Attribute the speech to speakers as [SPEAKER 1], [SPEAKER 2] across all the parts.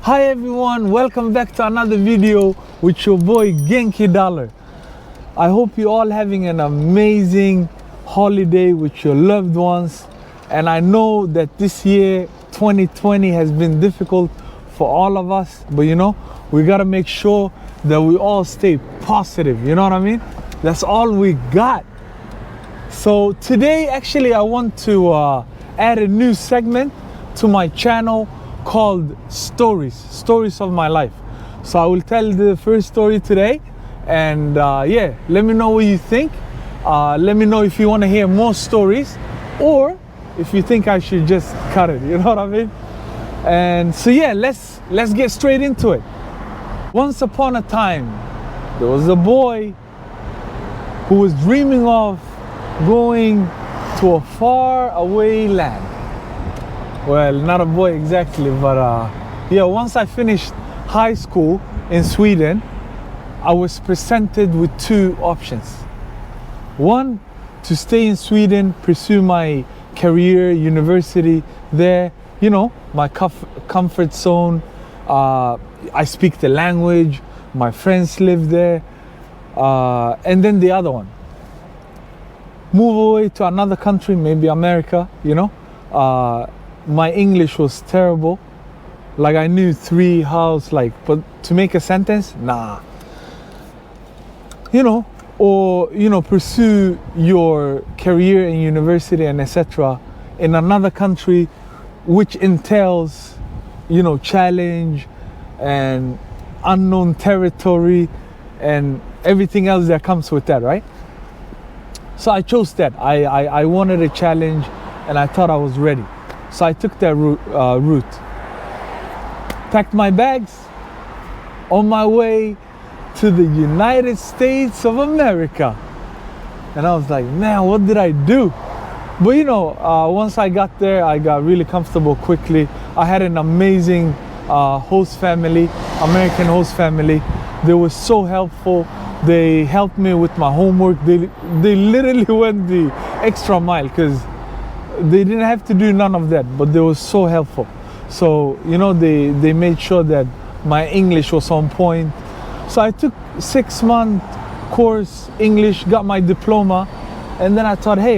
[SPEAKER 1] Hi everyone, welcome back to another video with your boy Genki Dollar. I hope you're all having an amazing holiday with your loved ones, and I know that this year 2020 has been difficult for all of us, but we gotta make sure that we all stay positive, you know what I mean? That's all we got. So today actually I want to add a new segment to my channel called stories of my life. So I will tell the first story today, and yeah, let me know what you think. Let me know if you want to hear more stories, or if you think I should just cut it, you know what I mean? And so yeah, let's get straight into it. Once upon a time, there was a boy who was dreaming of going to a far away land. Well, not a boy exactly, but yeah, once I finished high school in Sweden, I was presented with two options. One, to stay in Sweden, pursue my career, university there, my comfort zone. I speak the language, my friends live there. And then the other one, move away to another country, maybe America, my English was terrible. Like I knew three hows, but to make a sentence, nah. Or pursue your career in university and etc. in another country, which entails, challenge and unknown territory and everything else that comes with that, right? So I chose that. I wanted a challenge, and I thought I was ready. So I took that route. Packed my bags, on my way to the United States of America. And I was like, man, what did I do? But once I got there, I got really comfortable quickly. I had an amazing host family, American host family. They were so helpful. They helped me with my homework. They literally went the extra mile, because they didn't have to do none of that, but they were so helpful. So they made sure that my English was on point. So I took 6-month course English, got my diploma, and then I thought, hey,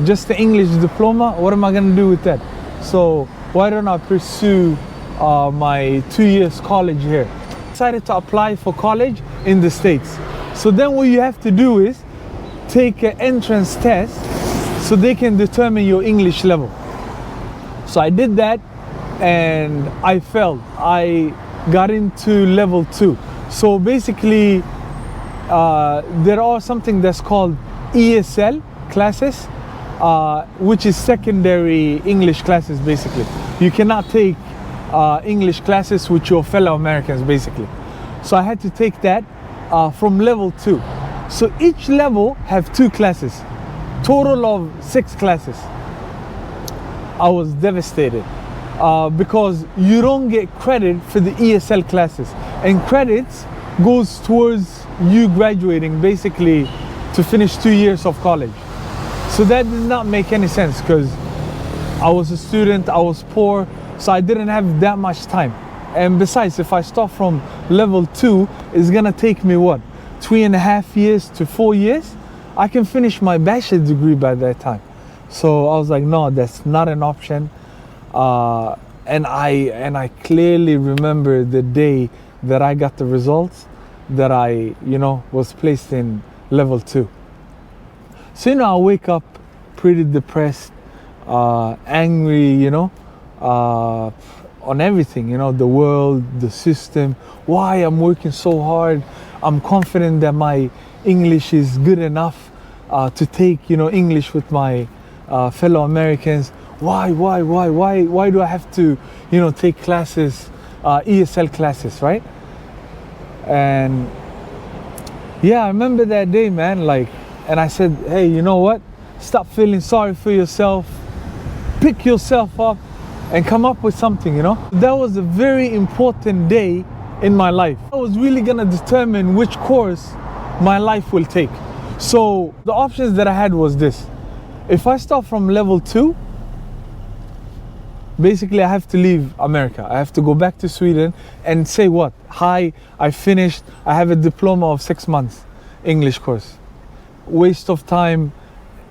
[SPEAKER 1] just the English diploma, what am I gonna do with that? So why don't I pursue my 2 years college here? Decided to apply for college in the States. So then what you have to do is take an entrance test so they can determine your English level. So I did that, and I failed. I got into level 2. So basically, there are something that's called ESL classes, which is secondary English classes, basically. You cannot take English classes with your fellow Americans, basically. So I had to take that from level 2. So each level have 2 classes, total of 6 classes. I was devastated because you don't get credit for the ESL classes, and credits goes towards you graduating, basically, to finish 2 years of college. So that did not make any sense, because I was a student, I was poor, so I didn't have that much time. And besides, if I start from level 2, it's gonna take me 3.5 years to 4 years. I can finish my bachelor's degree by that time. So I was like, no, that's not an option. And I clearly remember the day that I got the results, that I was placed in level 2. So I wake up pretty depressed, angry, on everything, the world, the system, why I'm working so hard. I'm confident that my English is good enough to take English with my fellow Americans. Why do I have to take classes, ESL classes, right? And yeah, I remember that day, man, and I said, hey, you know what, stop feeling sorry for yourself, pick yourself up and come up with something. That was a very important day in my life. I was really gonna determine which course my life will take. So the options that I had was this: if I start from level 2, basically I have to leave America. I have to go back to Sweden and say what? Hi, I finished. I have a diploma of 6 months English course. Waste of time.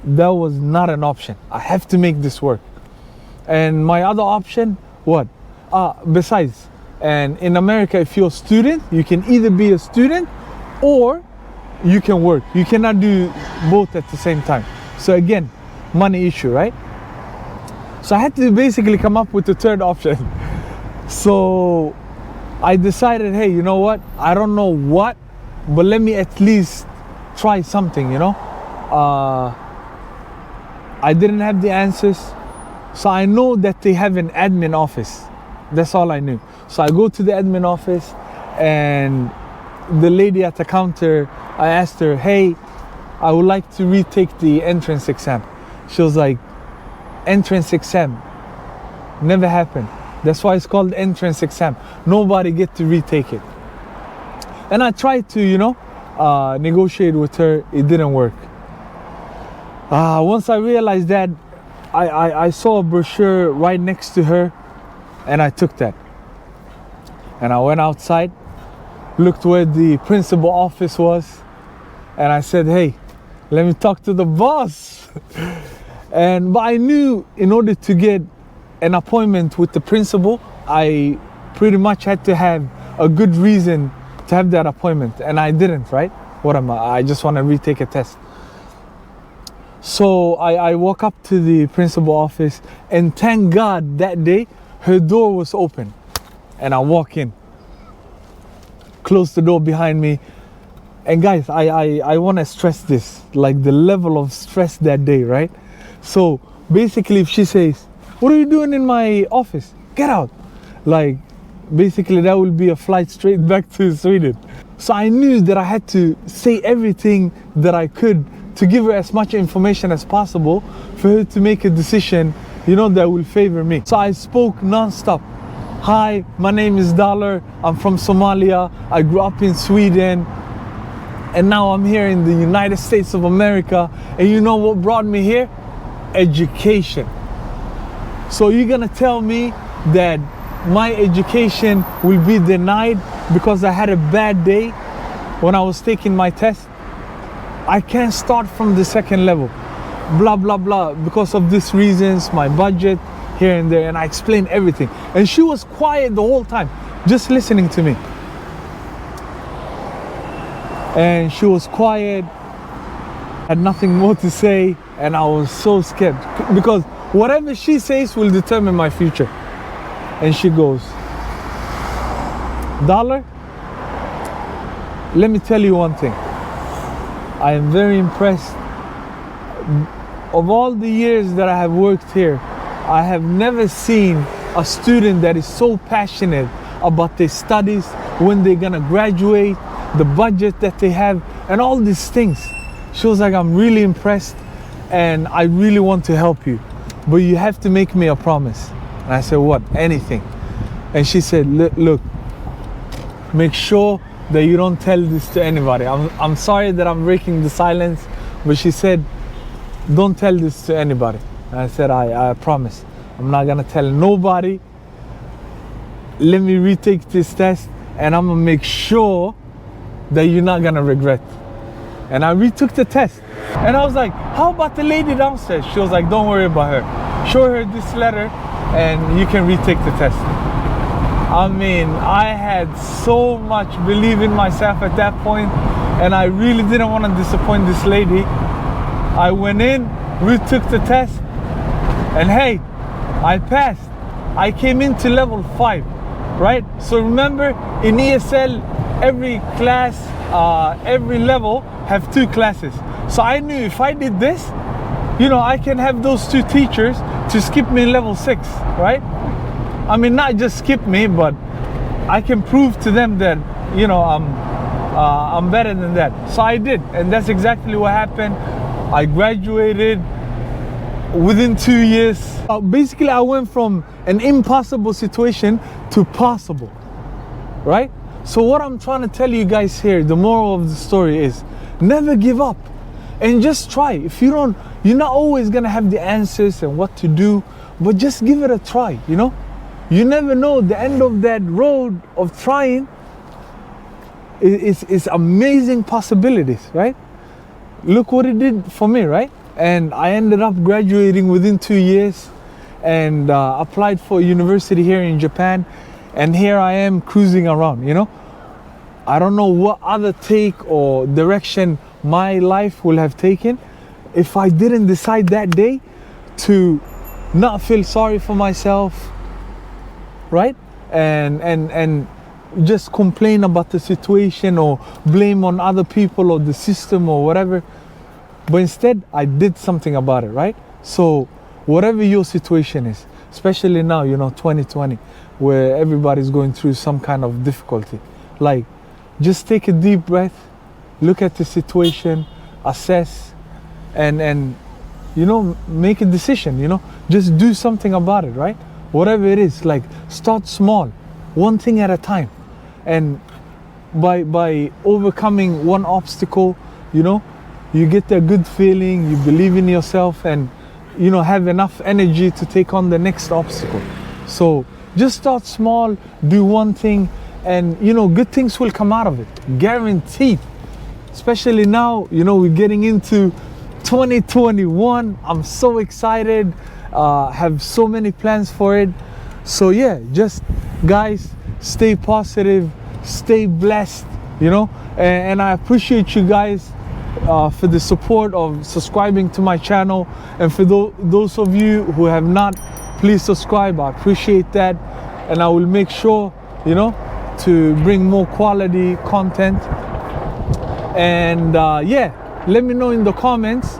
[SPEAKER 1] That was not an option. I have to make this work. And my other option, what? Besides, and in America, if you're a student, you can either be a student or you can work. You cannot do both at the same time. So again, money issue, right? So I had to basically come up with the third option. So I decided, hey, you know what? I don't know what, but let me at least try something, you know? I didn't have the answers. So I know that they have an admin office. That's all I knew. So I go to the admin office, and the lady at the counter, I asked her, hey, I would like to retake the entrance exam. She was like, entrance exam never happened. That's why it's called entrance exam. Nobody get to retake it. And I tried to, you know, negotiate with her. It didn't work. Once I realized that, I saw a brochure right next to her, and I took that. And I went outside, looked where the principal office was, and I said, hey, let me talk to the boss. But I knew in order to get an appointment with the principal, I pretty much had to have a good reason to have that appointment. And I didn't, right? What am I? I just want to retake a test. So I walk up to the principal office, and thank God that day her door was open. And I walk in, close the door behind me. And guys, I want to stress this, like the level of stress that day, right? So basically, if she says, what are you doing in my office? Get out. Like, basically that will be a flight straight back to Sweden. So I knew that I had to say everything that I could to give her as much information as possible for her to make a decision, you know, that will favor me. So I spoke non-stop. Hi, my name is Dollar. I'm from Somalia. I grew up in Sweden. And now I'm here in the United States of America. And you know what brought me here? Education. So you're gonna tell me that my education will be denied because I had a bad day when I was taking my test? I can't start from the second level. Blah, blah, blah. Because of these reasons, my budget, here and there. And I explained everything. And she was quiet the whole time, just listening to me. And she was quiet, had nothing more to say, and I was so scared because whatever she says will determine my future. And she goes, Dollar, let me tell you one thing. I am very impressed. Of all the years that I have worked here, I have never seen a student that is so passionate about their studies, when they're gonna graduate, the budget that they have, and all these things. She was like, I'm really impressed and I really want to help you, but you have to make me a promise. And I said, what? Anything. And she said, look, make sure that you don't tell this to anybody. I'm sorry that I'm breaking the silence, but she said, don't tell this to anybody. And I said, I promise. I'm not gonna tell nobody. Let me retake this test, and I'm gonna make sure that you're not gonna regret. And I retook the test. And I was like, how about the lady downstairs? She was like, don't worry about her. Show her this letter and you can retake the test. I mean, I had so much belief in myself at that point, and I really didn't want to disappoint this lady. I went in, retook the test, and hey, I passed. I came into level 5, right? So remember, in ESL, every class, every level have 2 classes. So I knew if I did this, you know, I can have those 2 teachers to skip me in level 6, right? I mean, not just skip me, but I can prove to them that, you know, I'm better than that. So I did, and that's exactly what happened. I graduated within 2 years. Basically, I went from an impossible situation to possible, right? So what I'm trying to tell you guys here, the moral of the story is, never give up and just try. If you don't, you're not always gonna have the answers and what to do, but just give it a try, you know. You never know, the end of that road of trying is amazing possibilities, right? Look what it did for me, right? And I ended up graduating within 2 years and applied for a university here in Japan, and here I am cruising around, you know. I don't know what other take or direction my life will have taken if I didn't decide that day to not feel sorry for myself, right? And just complain about the situation or blame on other people or the system or whatever. But instead, I did something about it, right? So whatever your situation is, especially now, you know, 2020, where everybody's going through some kind of difficulty, like, just take a deep breath, look at the situation, assess, and you know, make a decision, you know, just do something about it, right? Whatever it is, like, start small, one thing at a time. And by overcoming one obstacle, you know, you get a good feeling, you believe in yourself, and, you know, have enough energy to take on the next obstacle. So just start small, do one thing, and, you know, good things will come out of it, guaranteed. Especially now, you know, we're getting into 2021. I'm so excited, have so many plans for it. So yeah, just guys, stay positive, stay blessed, you know, and I appreciate you guys for the support of subscribing to my channel. And for those of you who have not, please subscribe. I appreciate that, and I will make sure, you know, to bring more quality content. And yeah, let me know in the comments,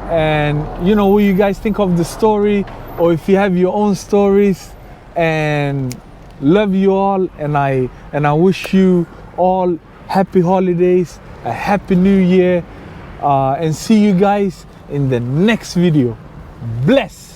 [SPEAKER 1] and, you know, what you guys think of the story, or if you have your own stories. And love you all, and I wish you all happy holidays, a happy new year, and see you guys in the next video. Bless.